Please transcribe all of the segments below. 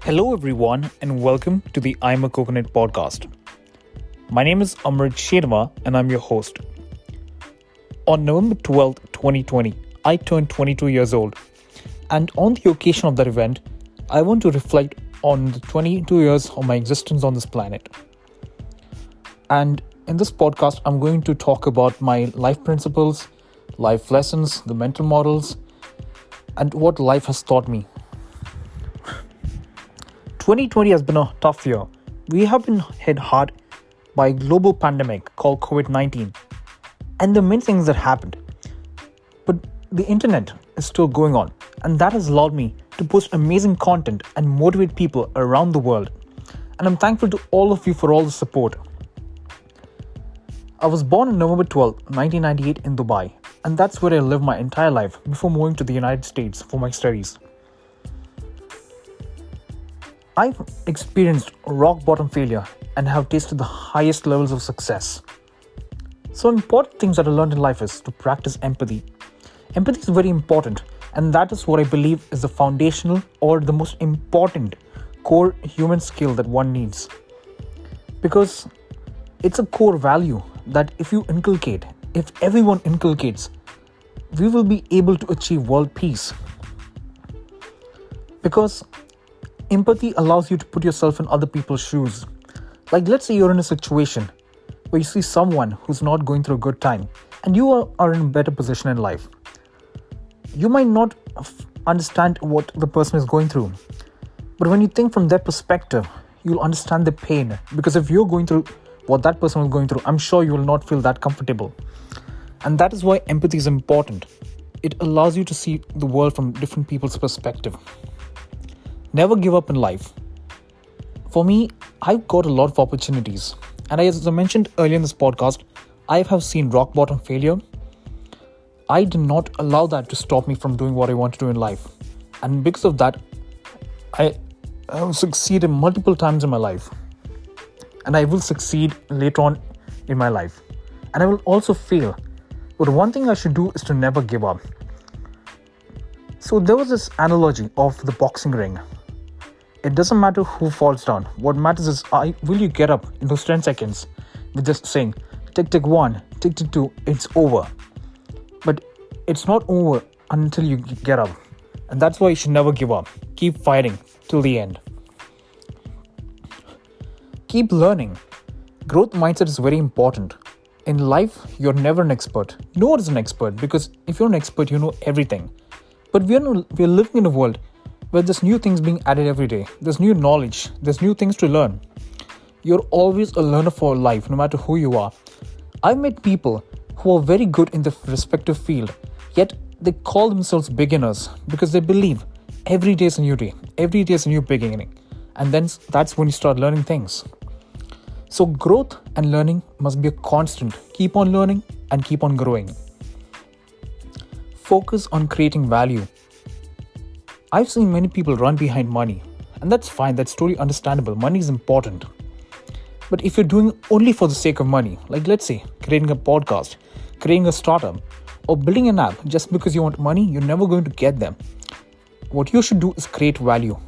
Hello, everyone, and welcome to the I'm a Coconut podcast. My name is Amrit Shenava, and I'm your host. On November 12th, 2020, I turned 22 years old. And on the occasion of that event, I want to reflect on the 22 years of my existence on this planet. And in this podcast, I'm going to talk about my life principles, life lessons, the mental models, and what life has taught me. 2020 has been a tough year. We have been hit hard by a global pandemic called COVID-19 and the many things that happened. But the internet is still going on, and that has allowed me to post amazing content and motivate people around the world. And I'm thankful to all of you for all the support. I was born on November 12, 1998 in Dubai, and that's where I lived my entire life before moving to the United States for my studies. I've experienced rock bottom failure and have tasted the highest levels of success. So important things that I learned in life is to practice empathy. Empathy is very important, and that is what I believe is the foundational or the most important core human skill that one needs. Because it's a core value that if everyone inculcates, we will be able to achieve world peace. Because empathy allows you to put yourself in other people's shoes. Like, let's say you're in a situation where you see someone who's not going through a good time and you are in a better position in life. You might not understand what the person is going through, but when you think from their perspective, you'll understand the pain. Because if you're going through what that person was going through, I'm sure you will not feel that comfortable. And that is why empathy is important. It allows you to see the world from different people's perspective. Never give up in life. For me, I've got a lot of opportunities. And as I mentioned earlier in this podcast, I have seen rock bottom failure. I did not allow that to stop me from doing what I want to do in life. And because of that, I have succeeded multiple times in my life. And I will succeed later on in my life. And I will also fail. But one thing I should do is to never give up. So there was this analogy of the boxing ring. It doesn't matter who falls down. What matters is, will you get up in those 10 seconds with just saying, tick, tick 1, tick, tick 2, it's over. But it's not over until you get up. And that's why you should never give up. Keep fighting till the end. Keep learning. Growth mindset is very important. In life, you're never an expert. No one is an expert, because if you're an expert, you know everything. But we're living in a world where there's new things being added every day. There's new knowledge. There's new things to learn. You're always a learner for life, no matter who you are. I've met people who are very good in their respective field, yet they call themselves beginners because they believe every day is a new day. Every day is a new beginning. And then that's when you start learning things. So growth and learning must be a constant. Keep on learning and keep on growing. Focus on creating value. I've seen many people run behind money, and that's fine, that's totally understandable. Money is important. But if you're doing only for the sake of money, like let's say creating a podcast, creating a startup, or building an app just because you want money, you're never going to get them. What you should do is create value.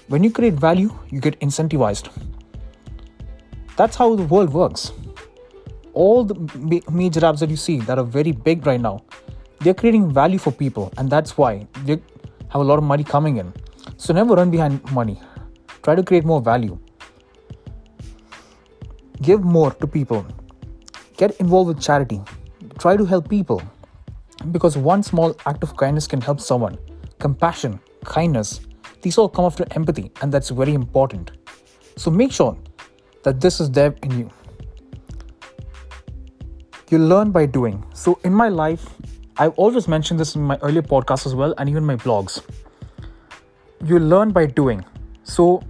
When you create value, you get incentivized. That's how the world works. All the major apps that you see that are very big right now, they're creating value for people, and that's why they have a lot of money coming in. So never run behind money. Try to create more value. Give more to people. Get involved with charity. Try to help people. Because one small act of kindness can help someone. Compassion, kindness, these all come after empathy, and that's very important. So make sure that this is there in you. You learn by doing. So in my life, I've always mentioned this in my earlier podcasts as well, and even my blogs. You learn by doing. So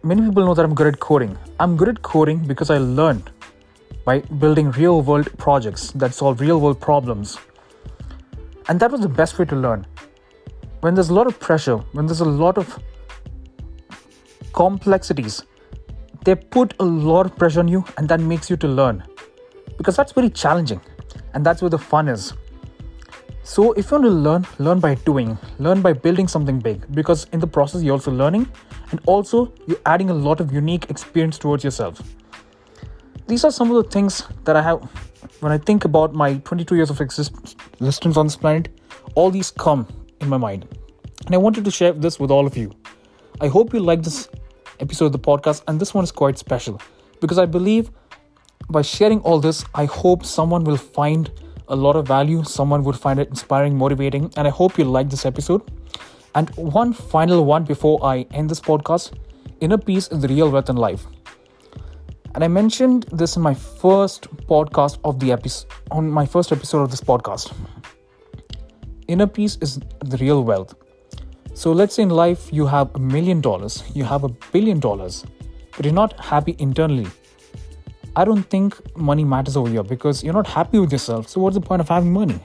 many people know that I'm good at coding. I'm good at coding because I learned by building real world projects that solve real world problems. And that was the best way to learn. When there's a lot of pressure, when there's a lot of complexities, they put a lot of pressure on you, and that makes you to learn. Because that's very challenging, and that's where the fun is. So if you want to learn by doing, learn by building something big, because in the process you're also learning And also, you're adding a lot of unique experience towards yourself. These are some of the things that I have when I think about my 22 years of existence on this planet. All these come in my mind. And I wanted to share this with all of you. I hope you like this episode of the podcast, and this one is quite special because I believe by sharing all this, I hope someone will find a lot of value, someone would find it inspiring, motivating, and I hope you like this episode. And one final one before I end this podcast: inner peace is the real wealth in life. And I mentioned this in my first podcast of the episode, on my first episode of this podcast. Inner peace is the real wealth. So let's say in life you have $1 million, you have $1 billion, but you're not happy internally. I don't think money matters over here because you're not happy with yourself. So what's the point of having money?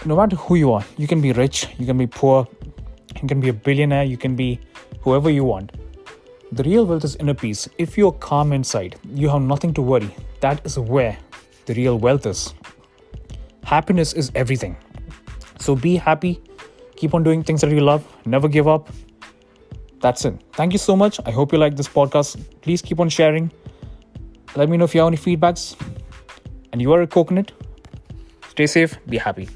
No matter who you are, you can be rich, you can be poor, you can be a billionaire, you can be whoever you want. The real wealth is inner peace. If you're calm inside, you have nothing to worry. That is where the real wealth is. Happiness is everything. So be happy. Keep on doing things that you love. Never give up. That's it. Thank you so much. I hope you like this podcast. Please keep on sharing. Let me know if you have any feedbacks. And you are a coconut. Stay safe. Be happy.